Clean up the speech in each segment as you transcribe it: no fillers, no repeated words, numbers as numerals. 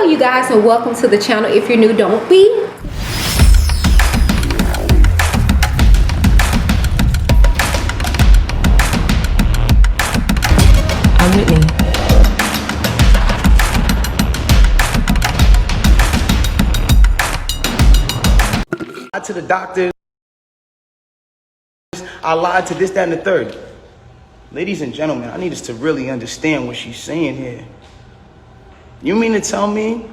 Hello you guys, and welcome to the channel. If you're new, don't be. I'm Whitney. I lied to the doctors. I lied to this, that, and the third. Ladies and gentlemen, I need us to really understand what she's saying here. You mean to tell me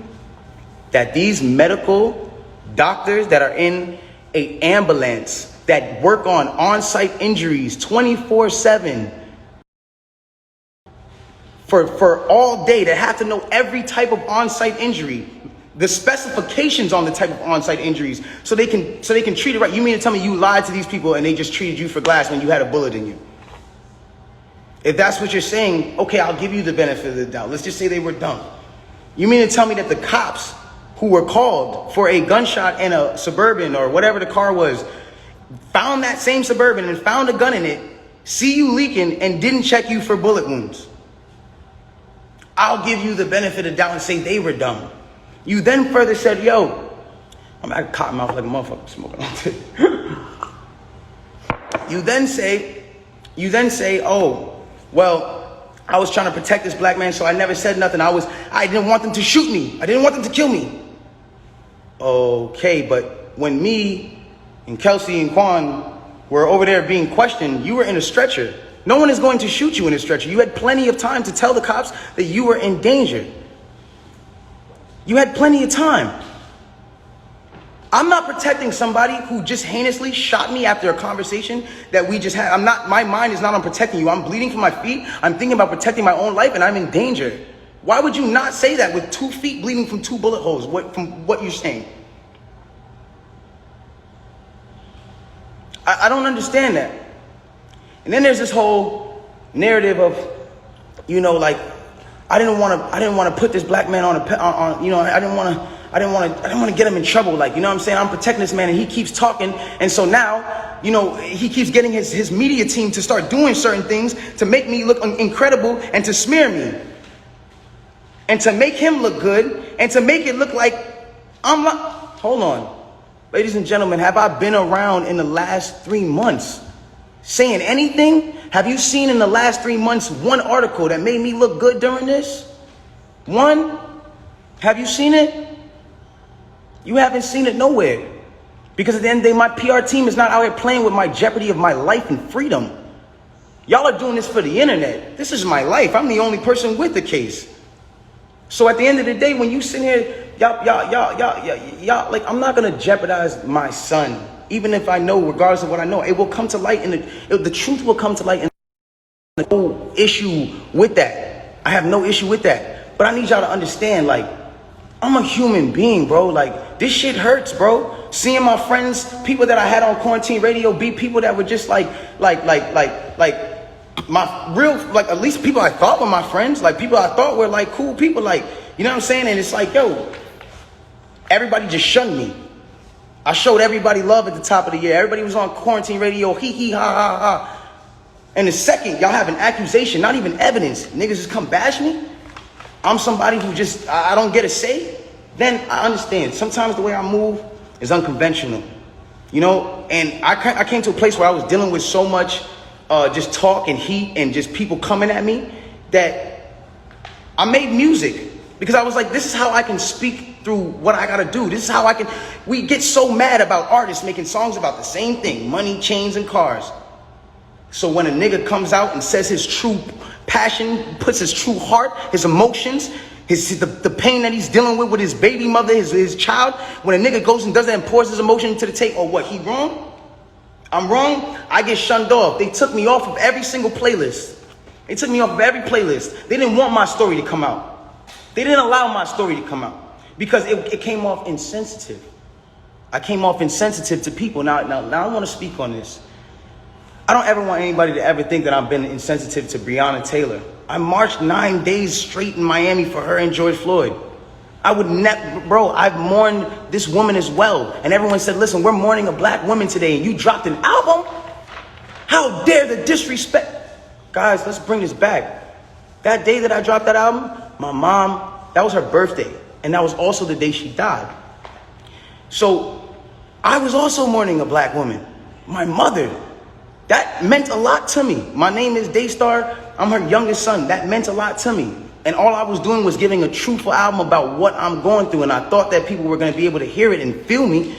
that these medical doctors that are in an ambulance that work on-site injuries 24/7 for all day, that have to know every type of on-site injury, the specifications on the type of on-site injuries, so they can treat it right? You mean to tell me you lied to these people and they just treated you for glass when you had a bullet in you? If that's what you're saying, okay, I'll give you the benefit of the doubt. Let's just say they were dumb. You mean to tell me that the cops who were called for a gunshot in a Suburban or whatever the car was, found that same Suburban and found a gun in it, see you leaking, and didn't check you for bullet wounds? I'll give you the benefit of the doubt and say they were dumb. You then further said, yo, I'm at a cotton mouth like a motherfucker smoking all day. You then say, oh, well, I was trying to protect this black man, so I never said nothing. I didn't want them to shoot me. I didn't want them to kill me. Okay, but when me and Kelsey and Quan were over there being questioned, you were in a stretcher. No one is going to shoot you in a stretcher. You had plenty of time to tell the cops that you were in danger. You had plenty of time. I'm not protecting somebody who just heinously shot me after a conversation that we just had. My mind is not on protecting you. I'm bleeding from my feet. I'm thinking about protecting my own life, and I'm in danger. Why would you not say that with 2 feet bleeding from 2 bullet holes, from what you're saying? I don't understand that. And then there's this whole narrative of, you know, like, I didn't want to put this black man on you know, I didn't want to get him in trouble. Like, you know what I'm saying? I'm protecting this man, and he keeps talking. And so now, you know, he keeps getting his media team to start doing certain things to make me look incredible and to smear me. And to make him look good and to make it look like I'm not. Hold on. Ladies and gentlemen, have I been around in the last 3 months saying anything? Have you seen in the last 3 months one article that made me look good during this? One? Have you seen it? You haven't seen it nowhere. Because at the end of the day, my PR team is not out here playing with my jeopardy of my life and freedom. Y'all are doing this for the internet. This is my life. I'm the only person with the case. So at the end of the day, when you sit here, y'all, like, I'm not going to jeopardize my son. Even if I know, regardless of what I know, it will come to light, and the truth will come to light. And no issue with that. I have no issue with that. But I need y'all to understand, like, I'm a human being, bro. Like, this shit hurts, bro. Seeing my friends, people that I had on quarantine radio, be people that were just like my real, like, at least people I thought were my friends, like people I thought were like cool people, like, you know what I'm saying? And it's like, yo, everybody just shunned me. I showed everybody love at the top of the year. Everybody was on quarantine radio, hee hee ha ha ha. And the second y'all have an accusation, not even evidence, niggas just come bash me, I'm somebody who just, I don't get a say, then I understand. Sometimes the way I move is unconventional, you know? And I came to a place where I was dealing with so much just talk and heat and just people coming at me that I made music. Because I was like, this is how I can speak through what I gotta do. This is how we get so mad about artists making songs about the same thing, money, chains, and cars. So when a nigga comes out and says his true passion, puts his true heart, his emotions, the pain that he's dealing with his baby mother, his child, when a nigga goes and does that and pours his emotion into the tape, or what, he wrong? I'm wrong? I get shunned off. They took me off of every single playlist. They took me off of every playlist. They didn't want my story to come out. They didn't allow my story to come out because it came off insensitive. I came off insensitive to people. Now I want to speak on this. I don't ever want anybody to ever think that I've been insensitive to Breonna Taylor. I marched 9 days straight in Miami for her and George Floyd. I would never, bro, I've mourned this woman as well. And everyone said, listen, we're mourning a black woman today, and you dropped an album? How dare the disrespect? Guys, let's bring this back. That day that I dropped that album, my mom, that was her birthday. And that was also the day she died. So I was also mourning a black woman, my mother. That meant a lot to me. My name is Daystar. I'm her youngest son. That meant a lot to me. And all I was doing was giving a truthful album about what I'm going through. And I thought that people were going to be able to hear it and feel me.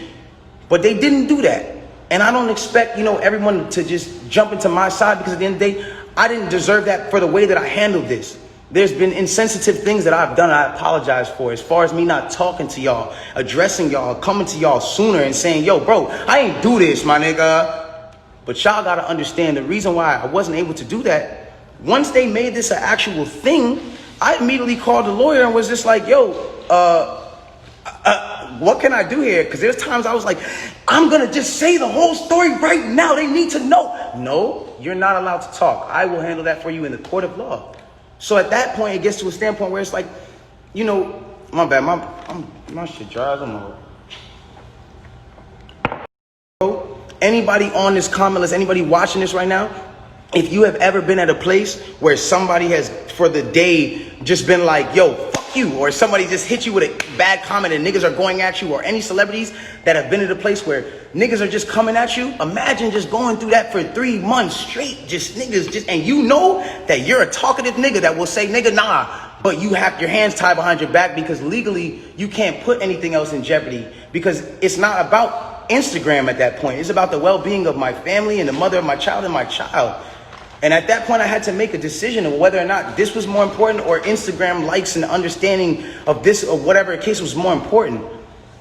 But they didn't do that. And I don't expect, everyone to just jump into my side, because at the end of the day, I didn't deserve that for the way that I handled this. There's been insensitive things that I've done, I apologize for, as far as me not talking to y'all, addressing y'all, coming to y'all sooner and saying, yo, bro, I ain't do this, my nigga. But y'all got to understand the reason why I wasn't able to do that. Once they made this an actual thing, I immediately called the lawyer and was just like, yo, what can I do here? Because there's times I was like, I'm going to just say the whole story right now. They need to know. No, you're not allowed to talk. I will handle that for you in the court of law. So at that point, it gets to a standpoint where it's like, my bad, my shit dries. Anybody on this comment list, anybody watching this right now, if you have ever been at a place where somebody has, for the day, just been like, yo, fuck you, or somebody just hit you with a bad comment and niggas are going at you, or any celebrities that have been at a place where niggas are just coming at you, imagine just going through that for 3 months straight, just niggas, and you know that you're a talkative nigga that will say, nigga, nah, but you have your hands tied behind your back because legally you can't put anything else in jeopardy, because it's not about Instagram at that point. It's about the well-being of my family and the mother of my child and my child. And at that point, I had to make a decision of whether or not this was more important, or Instagram likes and understanding of this, or whatever case was more important.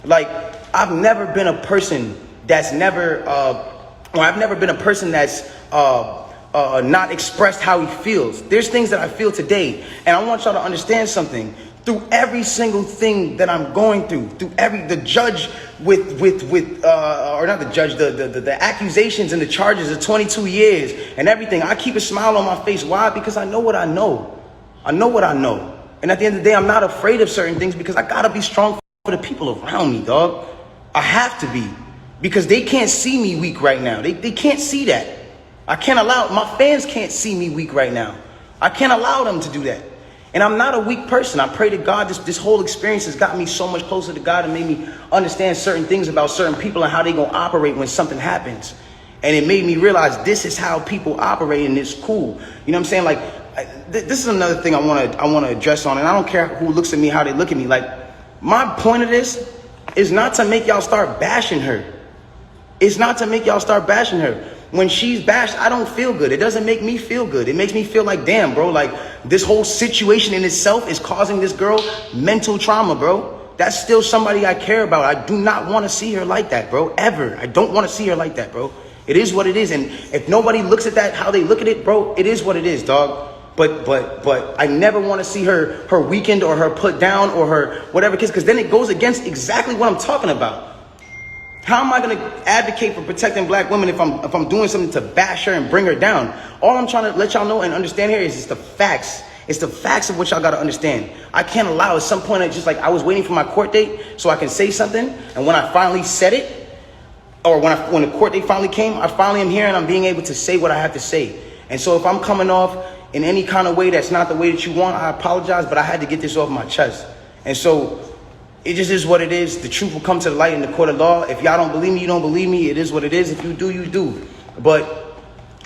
Like, I've never been a person that's I've never been a person that's not expressed how he feels. There's things that I feel today, and I want y'all to understand something. Through every single thing that I'm going through the judge or not the judge, the accusations and the charges of 22 years and everything, I keep a smile on my face. Why? Because I know what I know. I know what I know. And at the end of the day, I'm not afraid of certain things, because I gotta be strong for the people around me, dog. I have to be, because they can't see me weak right now. They can't see that. I can't allow, my fans can't see me weak right now. I can't allow them to do that. And I'm not a weak person. I pray to God this whole experience has got me so much closer to God and made me understand certain things about certain people and how they gonna operate when something happens. And it made me realize this is how people operate, and it's cool. You know what I'm saying? Like, this is another thing I wanna address on, and I don't care who looks at me, how they look at me. Like, my point of this is not to make y'all start bashing her. It's not to make y'all start bashing her. When she's bashed, I don't feel good. It doesn't make me feel good. It makes me feel like, damn, bro, like this whole situation in itself is causing this girl mental trauma, bro. That's still somebody I care about. I do not want to see her like that, bro, ever. I don't want to see her like that, bro. It is what it is. And if nobody looks at that, how they look at it, bro, it is what it is, dog. But I never want to see her weakened or her put down or her whatever, because then it goes against exactly what I'm talking about. How am I going to advocate for protecting black women if I'm doing something to bash her and bring her down? All I'm trying to let y'all know and understand here is it's the facts. It's the facts of what y'all got to understand. I can't allow at some point, just like I was waiting for my court date so I can say something. And when I finally said it, or when the court date finally came, I finally am here and I'm being able to say what I have to say. And so if I'm coming off in any kind of way that's not the way that you want, I apologize, but I had to get this off my chest. And so it just is what it is. The truth will come to the light in the court of law. If y'all don't believe me, you don't believe me. It is what it is. If you do, you do. But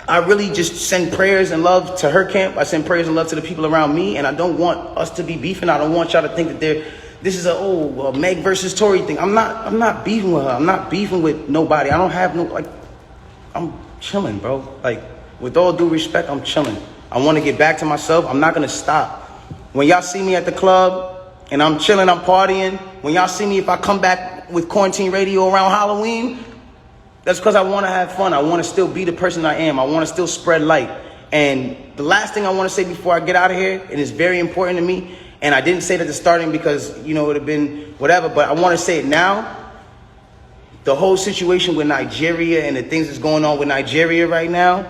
I really just send prayers and love to her camp. I send prayers and love to the people around me. And I don't want us to be beefing. I don't want y'all to think that this is a Meg versus Tory thing. I'm not beefing with her. I'm not beefing with nobody. I don't have no, like, I'm chilling, bro. Like, with all due respect, I'm chilling. I want to get back to myself. I'm not going to stop. When y'all see me at the club, and I'm chilling, I'm partying, when y'all see me, if I come back with quarantine radio around Halloween, that's because I want to have fun. I want to still be the person I am. I want to still spread light. And the last thing I want to say before I get out of here, and it's very important to me, and I didn't say it at the starting because, it would have been whatever, but I want to say it now. The whole situation with Nigeria and the things that's going on with Nigeria right now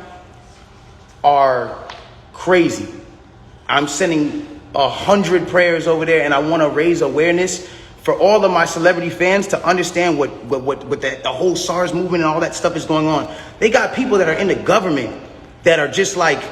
are crazy. I'm sending 100 prayers over there, and I want to raise awareness for all of my celebrity fans to understand what the whole SARS movement and all that stuff is going on. They got people that are in the government that are just like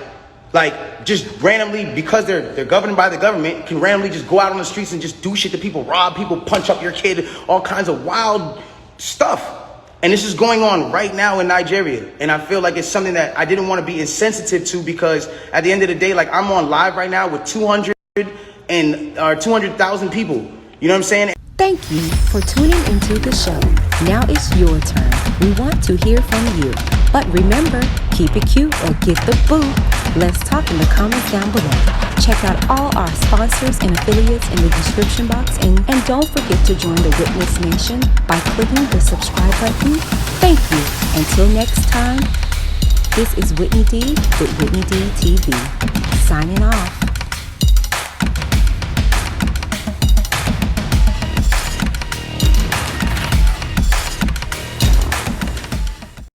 Like, just randomly, because they're governed by the government, can randomly just go out on the streets and just do shit to people, rob people, punch up your kid, all kinds of wild stuff. And this is going on right now in Nigeria. And I feel like it's something that I didn't want to be insensitive to, because at the end of the day, like, I'm on live right now with 200,000 people. You know what I'm saying? Thank you for tuning into the show. Now it's your turn. We want to hear from you. But remember, keep it cute or get the boot. Let's talk in the comments down below. Check out all our sponsors and affiliates in the description box. And don't forget to join the Witness Nation by clicking the subscribe button. Thank you. Until next time, this is Whitney D with Whitney D TV. Signing off.